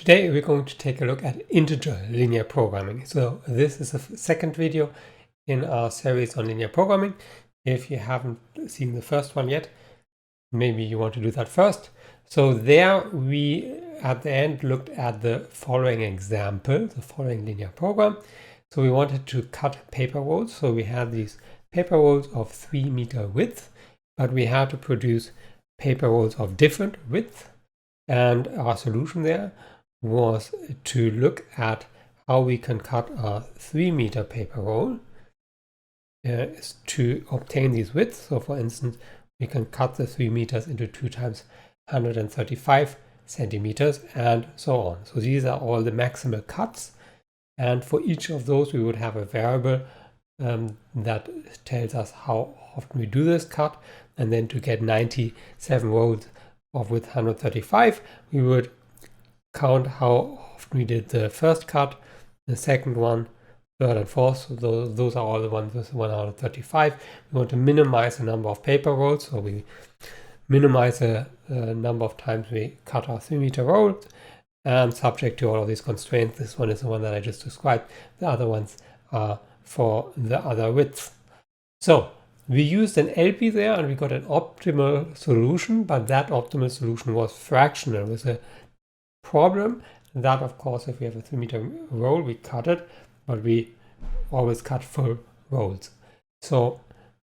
Today we're going to take a look at integer linear programming. So this is the second video in our series on linear programming. If you haven't seen the first one yet, maybe you want to do that first. So there we at the end looked at the following example, the following linear program. So we wanted to cut paper rolls. So we had these paper rolls of 3 meter width, but we had to produce paper rolls of different width. And our solution there was to look at how we can cut a 3 meter paper roll to obtain these widths. So for instance, we can cut the 3 meters into 2 times 135 centimeters and so on. So these are all the maximal cuts. And for each of those, we would have a variable that tells us how often we do this cut. And then to get 97 rolls of width 135, we would count how often we did the first cut, the second one, third and fourth. So those are all the ones with 135. We want to minimize the number of paper rolls, so we minimize the number of times we cut our 3 meter roll, and subject to all of these constraints. This one is the one that I just described. The other ones are for the other widths. So we used an LP there and we got an optimal solution, but that optimal solution was fractional with a problem that, of course, if we have a 3 meter roll, we cut it, but we always cut full rolls. So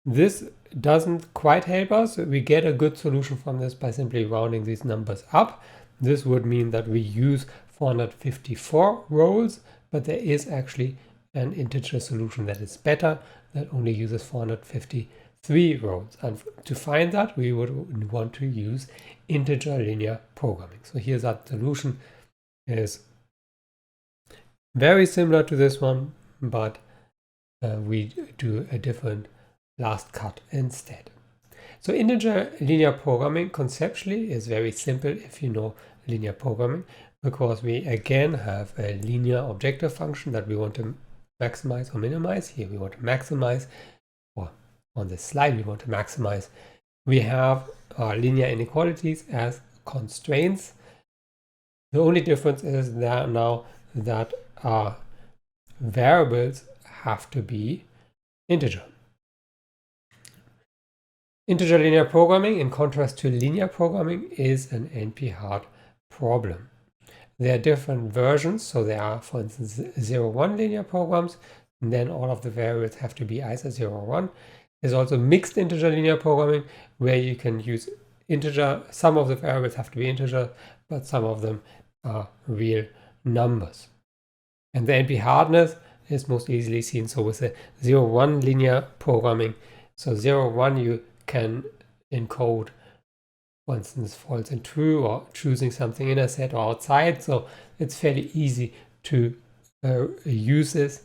this doesn't quite help us. We get a good solution from this by simply rounding these numbers up. This would mean that we use 454 rolls, but there is actually an integer solution that is better, that only uses 453 rolls. And to find that, we would want to use integer linear programming. So here's our solution. Is very similar to this one, but we do a different last cut instead. So integer linear programming conceptually is very simple if you know linear programming, because we again have a linear objective function that we want to maximize or minimize. Here we want to maximize, or on this slide we want to maximize. We have our linear inequalities as constraints. The only difference is that now that our variables have to be integer. Integer linear programming, in contrast to linear programming, is an NP-hard problem. There are different versions. So there are, for instance, 0-1 linear programs, and then all of the variables have to be either 0 or 1. There's also mixed integer linear programming, where you can use integer. Some of the variables have to be integer, but some of them are real numbers. And the NP hardness is most easily seen. So with the 0-1 linear programming, so 0-1 you can encode, for instance, false and true, or choosing something in a set or outside. So it's fairly easy to use this,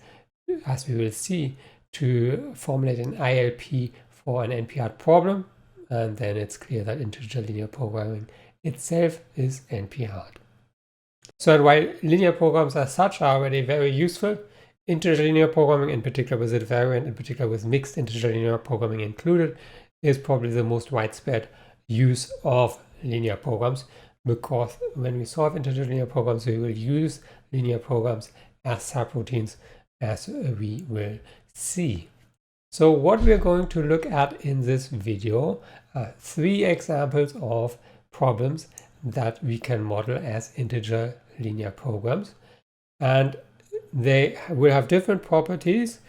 as we will see, to formulate an ILP for an NP-hard problem. And then it's clear that integer linear programming itself is NP-hard. So while linear programs as such are already very useful, integer linear programming, in particular with a variant, in particular with mixed integer linear programming included, is probably the most widespread use of linear programs, because when we solve integer linear programs, we will use linear programs as subroutines, as we will see. So what we're going to look at in this video are 3 examples of problems that we can model as integer linear programs, and they will have different properties.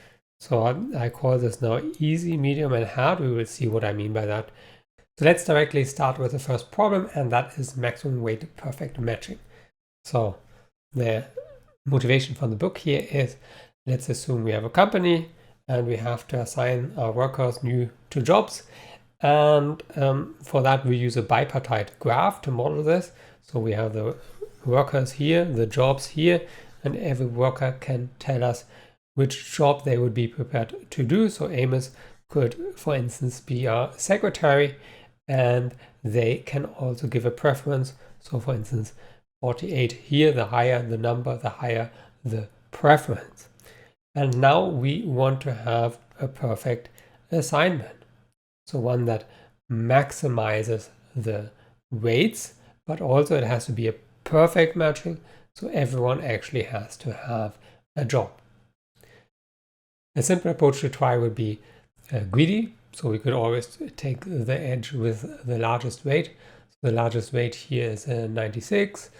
So I call this now easy, medium, and hard. We will see what I mean by that. So let's directly start with the first problem, and that is maximum weight perfect matching. So the motivation from the book here is, let's assume we have a company and we have to assign our workers new to jobs. And for that, we use a bipartite graph to model this. So we have the workers here, the jobs here, and every worker can tell us which job they would be prepared to do. So Amos could, for instance, be a secretary, and they can also give a preference. So for instance, 48 here, the higher the number, the higher the preference. And now we want to have a perfect assignment. So one that maximizes the weights, but also it has to be a perfect matching. So everyone actually has to have a job. A simple approach to try would be greedy. So we could always take the edge with the largest weight. So the largest weight here is 96.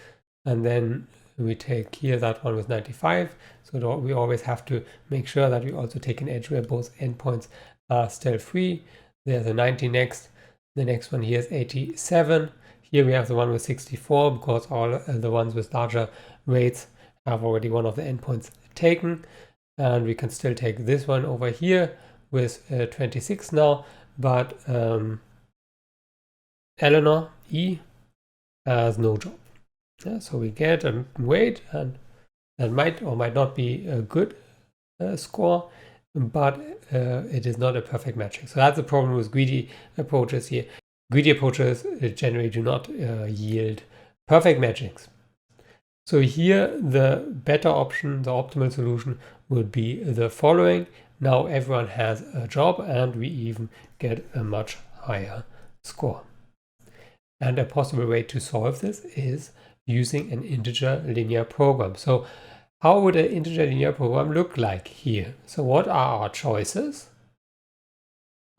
And then we take here that one with 95. So we always have to make sure that we also take an edge where both endpoints are still free. There's a 90 next. The next one here is 87. Here we have the one with 64 because all the ones with larger weights have already one of the endpoints taken. And we can still take this one over here with 26 now, but Eleanor E has no job. Yeah, so we get a weight, and that might or might not be a good score, but it is not a perfect matching. So that's the problem with greedy approaches here. Greedy approaches generally do not yield perfect matchings. So here the better option, the optimal solution would be the following. Now everyone has a job and we even get a much higher score. And a possible way to solve this is using an integer linear program. So how would an integer linear program look like here? So what are our choices?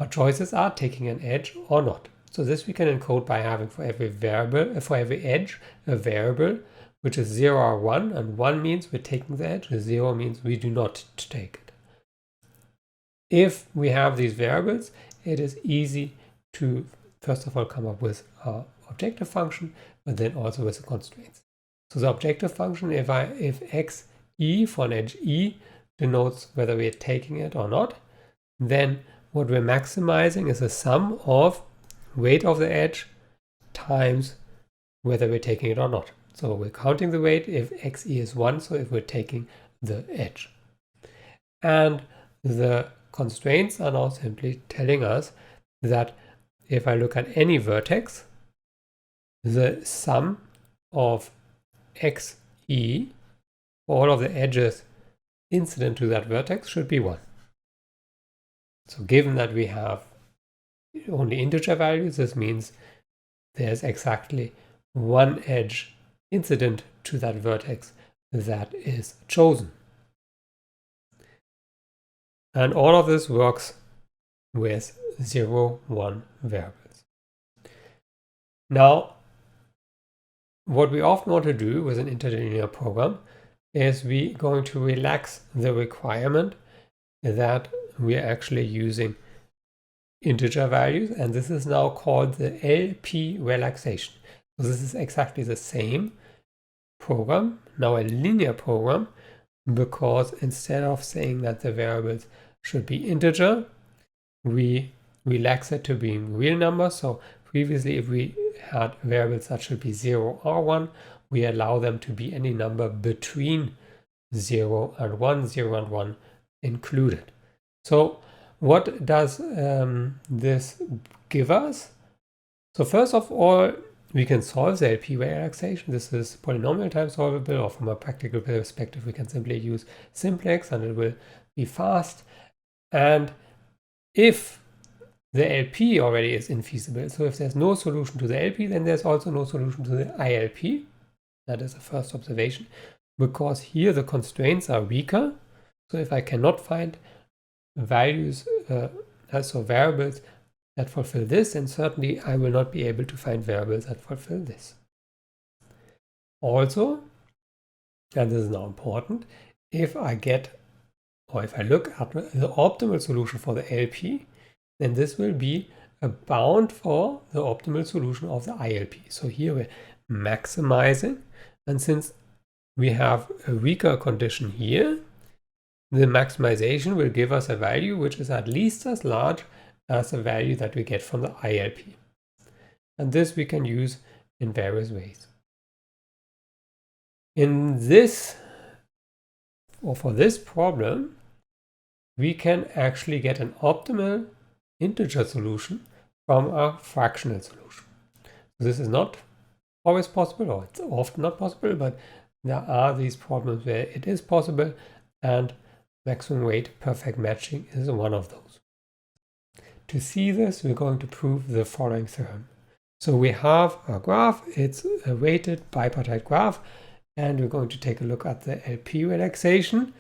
Our choices are taking an edge or not. So this we can encode by having for every variable, for every edge, a variable which is 0 or 1, and 1 means we're taking the edge, 0 means we do not take it. If we have these variables, it is easy to first of all come up with our objective function, but then also with the constraints. So the objective function, if x e for an edge e denotes whether we're taking it or not, then what we're maximizing is the sum of weight of the edge times whether we're taking it or not. So we're counting the weight if xe is 1, so if we're taking the edge. And the constraints are now simply telling us that if I look at any vertex, the sum of xe, all of the edges incident to that vertex, should be 1. So given that we have only integer values, this means there's exactly one edge incident to that vertex that is chosen. And all of this works with 0, 1 variables. Now, what we often want to do with an interlinear program is we're going to relax the requirement that we're actually using integer values, and this is now called the LP relaxation. So this is exactly the same program, now a linear program, because instead of saying that the variables should be integer, we relax it to being real numbers. So previously, if we had variables that should be 0 or 1, we allow them to be any number between 0 and 1, 0 and 1 included. So what does this give us? So first of all, we can solve the LP relaxation. This is polynomial time solvable, or from a practical perspective, we can simply use simplex and it will be fast. And if the LP already is infeasible, so if there's no solution to the LP, then there's also no solution to the ILP. That is the first observation, because here the constraints are weaker. So if I cannot find values, so variables that fulfill this, and certainly I will not be able to find variables that fulfill this. Also, and this is now important, if I look at the optimal solution for the LP, then this will be a bound for the optimal solution of the ILP. So here we're maximizing, and since we have a weaker condition here, the maximization will give us a value which is at least as large as the value that we get from the ILP. And this we can use in various ways. In this, or for this problem, we can actually get an optimal integer solution from a fractional solution. This is not always possible, or it's often not possible, but there are these problems where it is possible, and maximum weight perfect matching is one of those. To see this, we're going to prove the following theorem. So we have a graph, it's a weighted bipartite graph, and we're going to take a look at the LP relaxation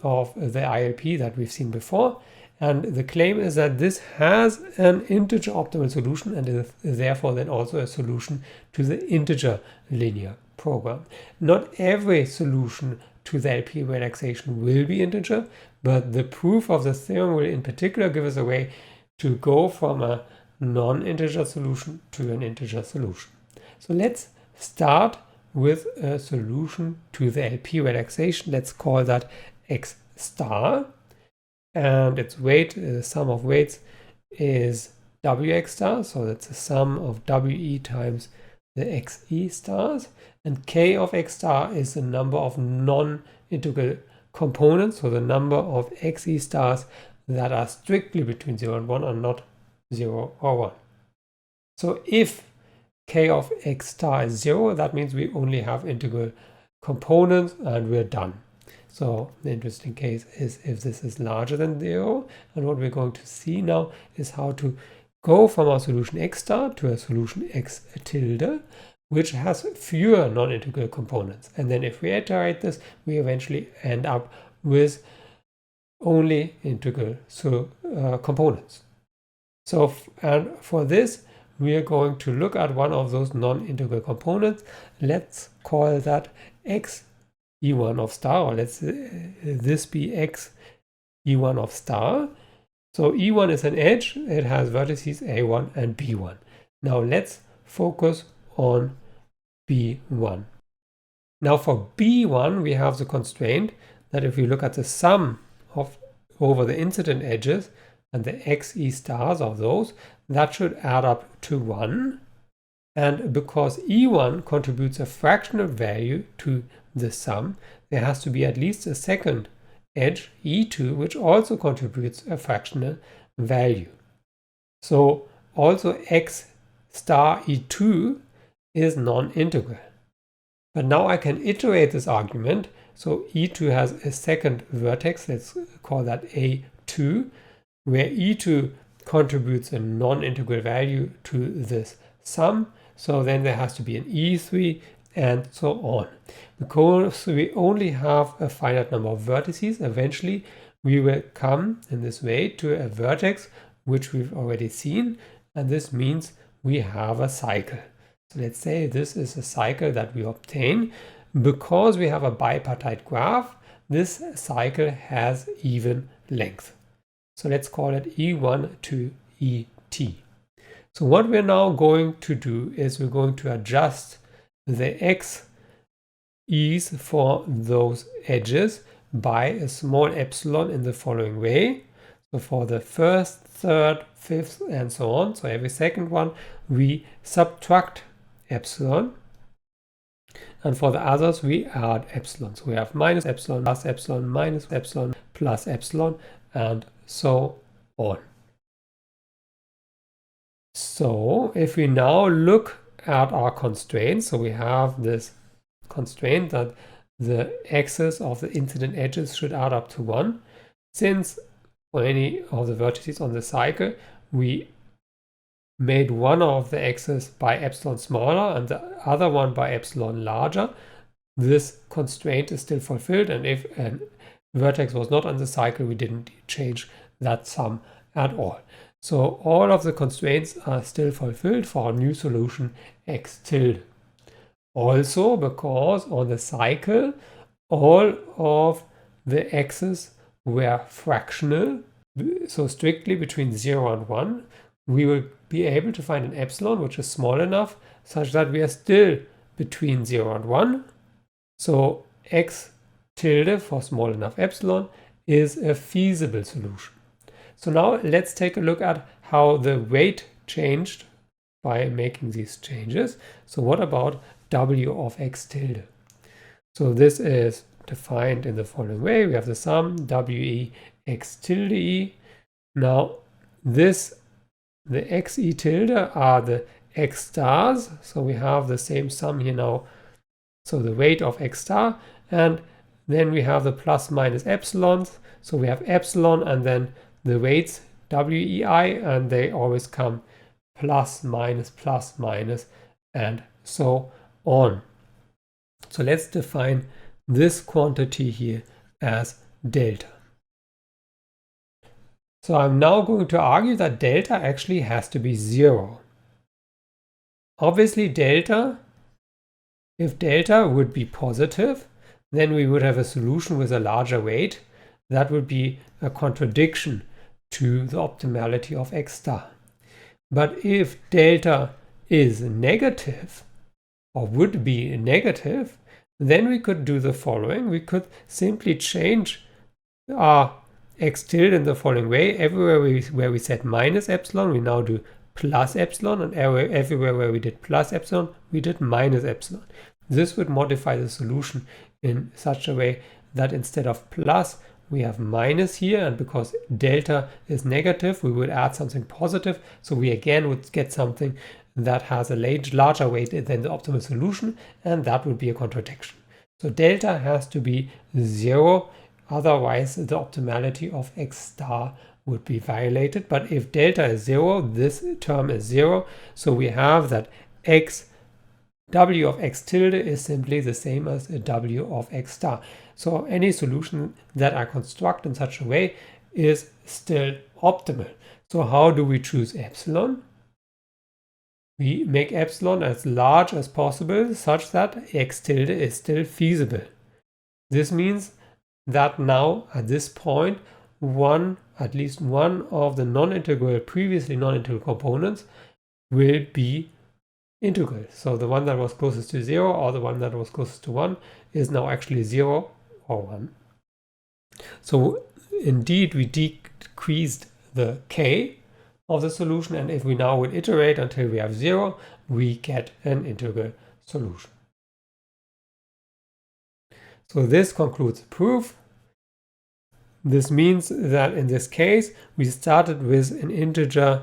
of the ILP that we've seen before. And the claim is that this has an integer optimal solution and is therefore then also a solution to the integer linear program. Not every solution to the LP relaxation will be integer, but the proof of the theorem will in particular give us a way to go from a non-integer solution to an integer solution. So let's start with a solution to the LP relaxation. Let's call that x star, and its weight, the sum of weights, is wx star, so that's the sum of we times the xe stars, and k of x star is the number of non-integral components, so the number of xe stars that are strictly between 0 and 1 and not 0 or 1. So if k of x star is 0, that means we only have integral components and we're done. So the interesting case is if this is larger than 0, and what we're going to see now is how to go from our solution x star to a solution x tilde, which has fewer non-integral components. And then if we iterate this, we eventually end up with only integral components. So and for this, we are going to look at one of those non-integral components. Let's call that x e1 of star, or let's this be x e1 of star. So e1 is an edge, it has vertices a1 and b1. Now let's focus on b1. Now for b1 we have the constraint that if we look at the sum of over the incident edges and the xe stars of those, that should add up to 1. And because e1 contributes a fractional value to the sum, there has to be at least a second edge, e2, which also contributes a fractional value. So also x star e2 is non-integral. But now I can iterate this argument. So e2 has a second vertex, let's call that a2, where e2 contributes a non-integral value to this sum. So then there has to be an e3 and so on. Because we only have a finite number of vertices, eventually we will come in this way to a vertex, which we've already seen, and this means we have a cycle. So let's say this is a cycle that we obtain. Because we have a bipartite graph, this cycle has even length. So let's call it E1 to ET. So what we're now going to do is we're going to adjust the xe's for those edges by a small epsilon in the following way. So for the first, third, fifth, and so on, so every second one, we subtract epsilon. And for the others, we add epsilon. So we have minus epsilon, plus epsilon, minus epsilon, plus epsilon, and so on. So if we now look at our constraints, so we have this constraint that the x's of the incident edges should add up to 1. Since for any of the vertices on the cycle, we made one of the x's by epsilon smaller and the other one by epsilon larger, this constraint is still fulfilled, and if a vertex was not on the cycle, we didn't change that sum at all. So all of the constraints are still fulfilled for our new solution x tilde. Also because on the cycle, all of the x's were fractional, so strictly between 0 and 1, we will be able to find an epsilon which is small enough such that we are still between 0 and 1. So x tilde for small enough epsilon is a feasible solution. So now let's take a look at how the weight changed by making these changes. So what about w of x tilde? So this is defined in the following way. We have the sum we x tilde e. Now the xe tilde are the x stars. So we have the same sum here now. So the weight of x star, and then we have the plus minus epsilons. So we have epsilon and then the weights wei, and they always come plus minus, and so on. So let's define this quantity here as delta. So I'm now going to argue that delta actually has to be 0. Obviously delta, if delta would be positive, then we would have a solution with a larger weight. That would be a contradiction to the optimality of x star. But if delta is negative, or would be negative, then we could do the following. We could simply change our x tilde in the following way. Everywhere where we set minus epsilon, we now do plus epsilon, and everywhere where we did plus epsilon, we did minus epsilon. This would modify the solution in such a way that instead of plus, we have minus here, and because delta is negative, we would add something positive. So we again would get something that has a larger weight than the optimal solution, and that would be a contradiction. So delta has to be 0, otherwise the optimality of x star would be violated. But if delta is 0, this term is 0, so we have that w of x tilde is simply the same as a w of x star. So any solution that I construct in such a way is still optimal. So how do we choose epsilon? We make epsilon as large as possible such that x tilde is still feasible. This means that now at this point, at least one of the previously non-integral components will be integral. So the one that was closest to 0 or the one that was closest to 1 is now actually 0 or 1. So indeed we decreased the k of the solution, and if we now would iterate until we have 0, we get an integral solution. So this concludes the proof. This means that in this case we started with an integer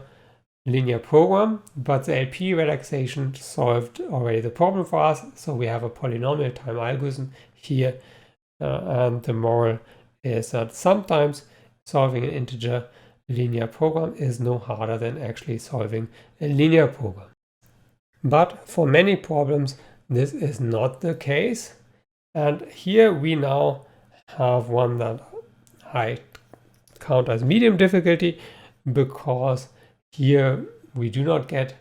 linear program, but the LP relaxation solved already the problem for us. So we have a polynomial time algorithm here, and the moral is that sometimes solving an integer linear program is no harder than actually solving a linear program. But for many problems, this is not the case. And here we now have one that I count as medium difficulty, because here we do not get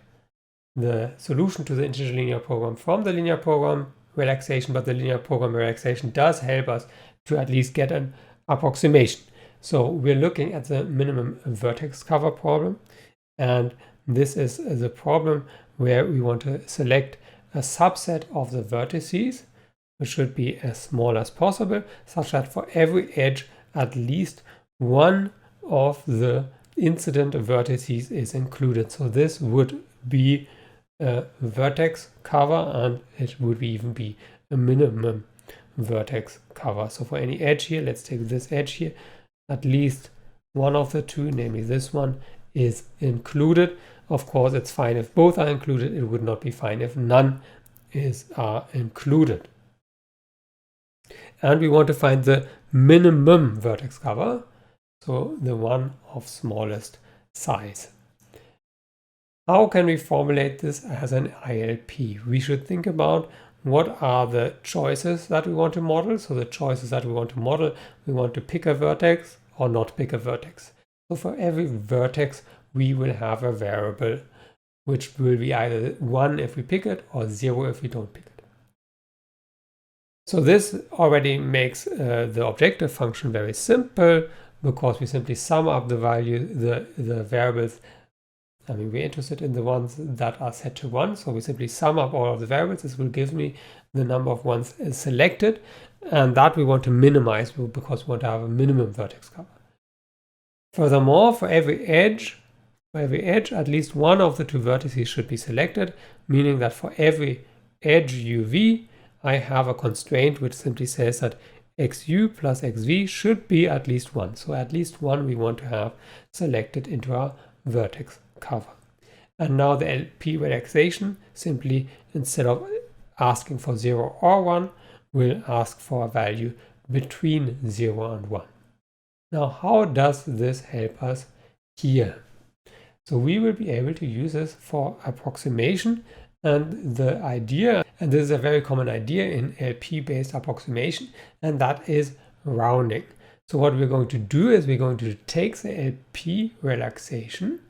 the solution to the integer linear program from the linear program relaxation, but the linear program relaxation does help us to at least get an approximation. So we're looking at the minimum vertex cover problem, and this is the problem where we want to select a subset of the vertices, which should be as small as possible, such that for every edge at least one of the incident vertices is included. So this would be a vertex cover, and it would even be a minimum vertex cover. So for any edge here, let's take this edge here, at least one of the two, namely this one, is included. Of course, it's fine if both are included. It would not be fine if none are included. And we want to find the minimum vertex cover, so the one of smallest size. How can we formulate this as an ILP? We should think about what are the choices that we want to model. So the choices that we want to model, we want to pick a vertex or not pick a vertex. So for every vertex, we will have a variable, which will be either 1 if we pick it or 0 if we don't pick it. So this already makes the objective function very simple, because we simply sum up the value, the variables. I mean, we're interested in the ones that are set to 1, so we simply sum up all of the variables. This will give me the number of ones selected, and that we want to minimize because we want to have a minimum vertex cover. Furthermore, for every edge, at least one of the two vertices should be selected, meaning that for every edge uv, I have a constraint which simply says that xu plus xv should be at least 1. So at least 1 we want to have selected into our vertex cover. And now the LP relaxation simply, instead of asking for 0 or 1, will ask for a value between 0 and 1. Now, how does this help us here? So we will be able to use this for approximation And the idea, and this is a very common idea in LP-based approximation, and that is rounding. So what we're going to do is we're going to take the LP relaxation,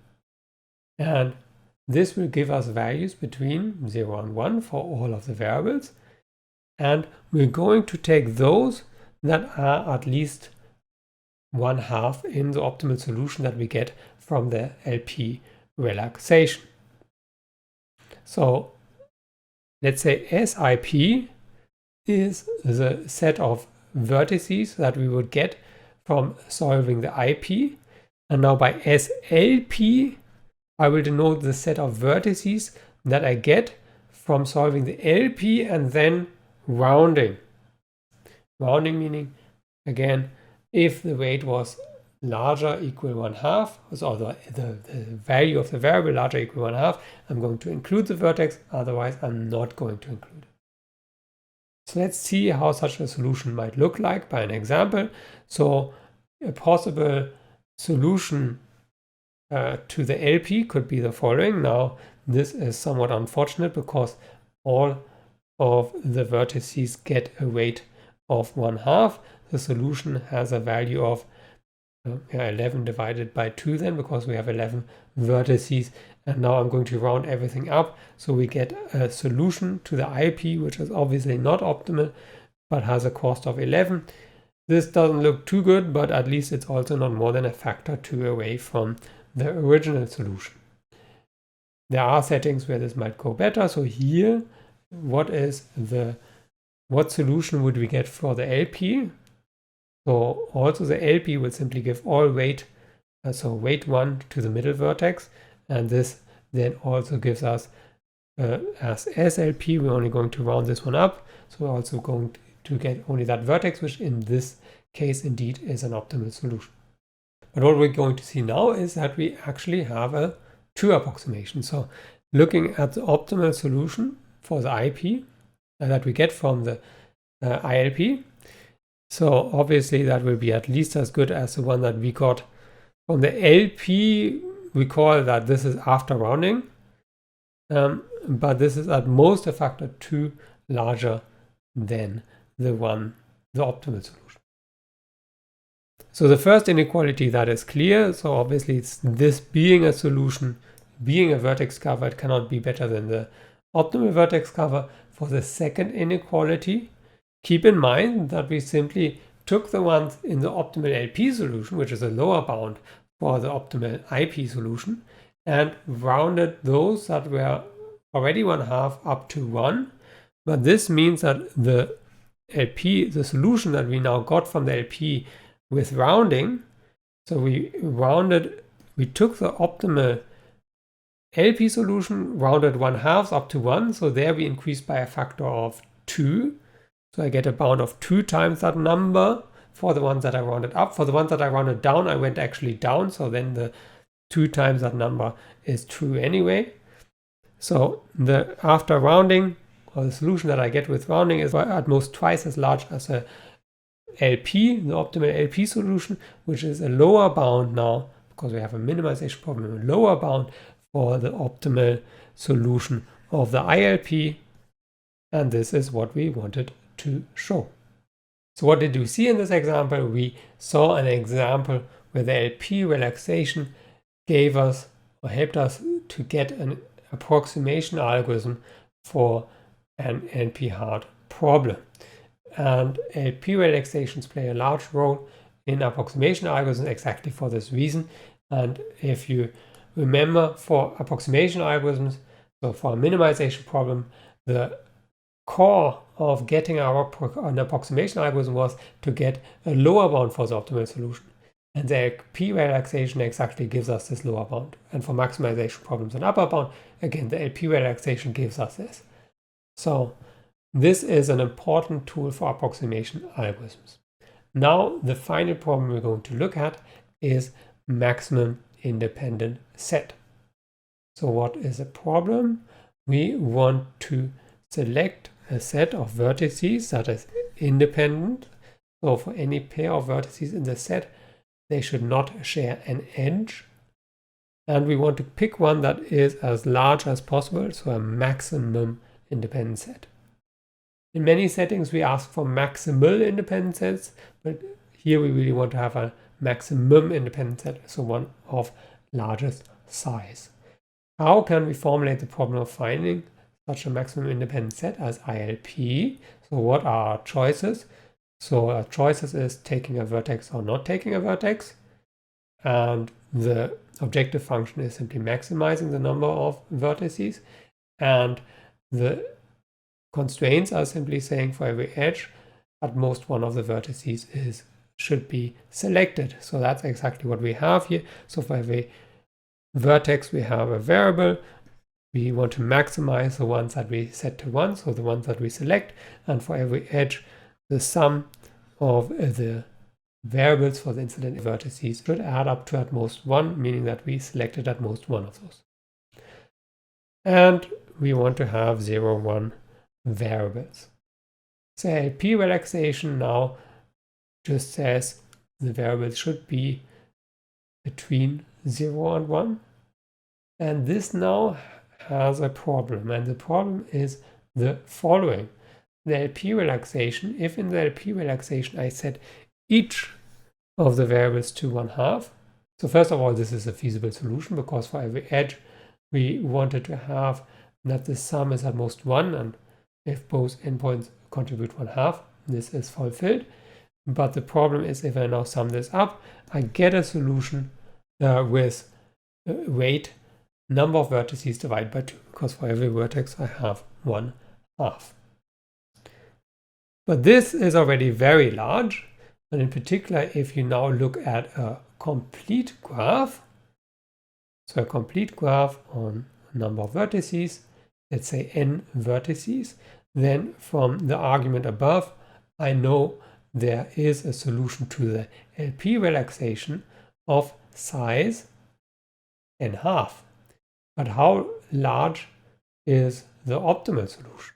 and this will give us values between 0 and 1 for all of the variables. And we're going to take those that are at least 1/2 in the optimal solution that we get from the LP relaxation. So let's say SIP is the set of vertices that we would get from solving the IP. And now by SLP, I will denote the set of vertices that I get from solving the LP and then rounding. Rounding meaning, again, if the weight was larger equal 1/2, so the value of the variable larger equal 1/2, I'm going to include the vertex, otherwise I'm not going to include it. So let's see how such a solution might look like by an example. So a possible solution to the LP could be the following. Now this is somewhat unfortunate because all of the vertices get a weight of 1/2. The solution has a value of 11 divided by 2 then, because we have 11 vertices. And now I'm going to round everything up. So we get a solution to the IP, which is obviously not optimal, but has a cost of 11. This doesn't look too good, but at least it's also not more than a factor 2 away from the original solution. There are settings where this might go better. So here, what solution would we get for the LP? So also the LP will simply give all weight, so weight 1 to the middle vertex, and this then also gives us as SLP, we're only going to round this one up, so we're also going to get only that vertex, which in this case indeed is an optimal solution. But what we're going to see now is that we actually have a true approximation. So looking at the optimal solution for the IP that we get from the ILP, so obviously that will be at least as good as the one that we got from the LP. Recall that this is after rounding, but this is at most a factor 2 larger than the optimal solution. So the first inequality that is clear, so obviously it's this being a solution, being a vertex cover, it cannot be better than the optimal vertex cover. For the second inequality, keep in mind that we simply took the ones in the optimal LP solution, which is a lower bound for the optimal IP solution, and rounded those that were already 1/2 up to 1. But this means that the LP, the solution that we now got from the LP with rounding, so we took the optimal LP solution, rounded 1/2 up to 1, so there we increased by a factor of 2. So I get a bound of 2 times that number for the ones that I rounded up. For the ones that I rounded down, I went actually down, so then the 2 times that number is true anyway. So the after rounding, or the solution that I get with rounding, is at most twice as large as a LP, the optimal LP solution, which is a lower bound now, because we have a minimization problem, a lower bound for the optimal solution of the ILP. And this is what we wanted to show. So what did we see in this example? We saw an example where the LP relaxation gave us or helped us to get an approximation algorithm for an NP-hard problem. And LP relaxations play a large role in approximation algorithms exactly for this reason. And if you remember, for approximation algorithms, so for a minimization problem, the core of getting an approximation algorithm was to get a lower bound for the optimal solution. And the LP relaxation exactly gives us this lower bound. And for maximization problems, an upper bound, again, the LP relaxation gives us this. So this is an important tool for approximation algorithms. Now, the final problem we're going to look at is maximum independent set. So what is a problem? We want to select a set of vertices that is independent. So for any pair of vertices in the set, they should not share an edge. And we want to pick one that is as large as possible, so a maximum independent set. In many settings, we ask for maximal independent sets, but here we really want to have a maximum independent set, so one of largest size. How can we formulate the problem of finding such a maximum independent set as ILP? So what are our choices? So our choices is taking a vertex or not taking a vertex. And the objective function is simply maximizing the number of vertices. And the constraints are simply saying for every edge, at most one of the vertices should be selected. So that's exactly what we have here. So for every vertex, we have a variable. We want to maximize the ones that we set to 1, so the ones that we select. And for every edge, the sum of the variables for the incident vertices should add up to at most 1, meaning that we selected at most one of those. And we want to have 0, 1 variables. So ILP relaxation now just says the variables should be between 0 and 1. And this now has a problem, and the problem is the following. The ILP relaxation, if in the ILP relaxation I set each of the variables to 1/2, so first of all, this is a feasible solution because for every edge we wanted to have that the sum is at most 1, and if both endpoints contribute 1/2, this is fulfilled. But the problem is if I now sum this up, I get a solution with weight number of vertices divided by 2, because for every vertex I have 1/2. But this is already very large, and in particular if you now look at a complete graph, so a complete graph on a number of vertices, let's say n vertices, then from the argument above I know there is a solution to the ILP relaxation of size n/2. But how large is the optimal solution?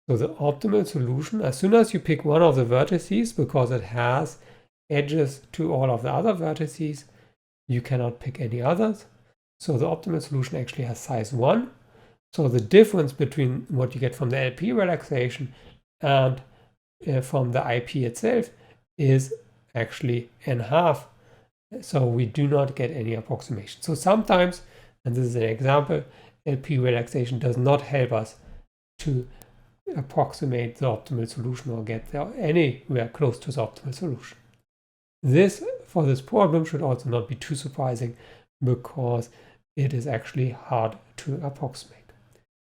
So the optimal solution, as soon as you pick one of the vertices, because it has edges to all of the other vertices, you cannot pick any others. So the optimal solution actually has size 1. So the difference between what you get from the ILP relaxation and from the IP itself is actually n/2. So we do not get any approximation. So sometimes, and this is an example, ILP relaxation does not help us to approximate the optimal solution or get there anywhere close to the optimal solution. This, for this problem, should also not be too surprising because it is actually hard to approximate.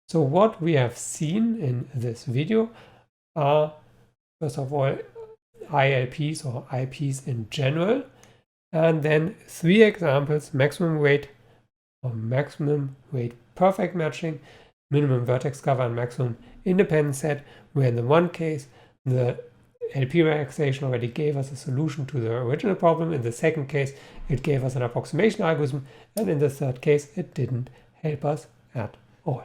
So what we have seen in this video are, first of all, ILPs or IPs in general, and then 3 examples: maximum weight or maximum weight perfect matching, minimum vertex cover, and maximum independent set, where in the one case the ILP relaxation already gave us a solution to the original problem, in the second case it gave us an approximation algorithm, and in the third case it didn't help us at all.